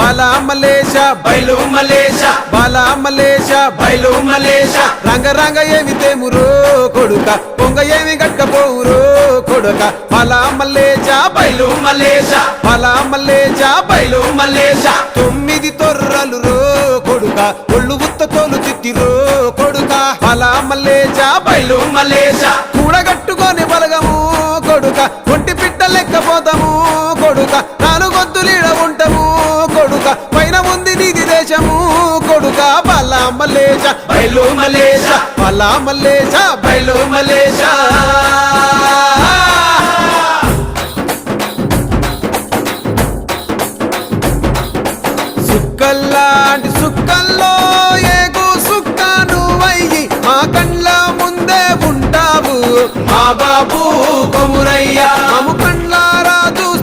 బాలా మలేష బయలు మలేష బాలా మలేష బయలు మలేష రంగ రంగ ఏమి తేమురో కొడుక పొంగ ఏమి గట్టపోవురో కొడుక బాలా మలేష బయలు మలేష బాలా మలేష బయలు మలేష 9 తొర్రలు రో కొడుక ఒళ్ళు ఉత్త తోలు చిట్టిరో కొడుక బాలా మలేష బయలు మలేష కూడగట్టుకొని బలగము కొడుక ఒంటి పిట్ట లెక్కపోతాము కొడుక 4 గొంతులీడ ఉంటాము కొడుక పైన ఉంది నీది దేశము కొడుక బాలా మలేష బయలు మలేష బాలా మలేష బయలు మలేష సుక్కల్లాంటి సుక్కల్లో ఏగు సుక్క నువ్వయ్యి మా కండ్ల ముందే ఉంటావు మా బాబు కొమురయ్య మము కండ్లారా చూసి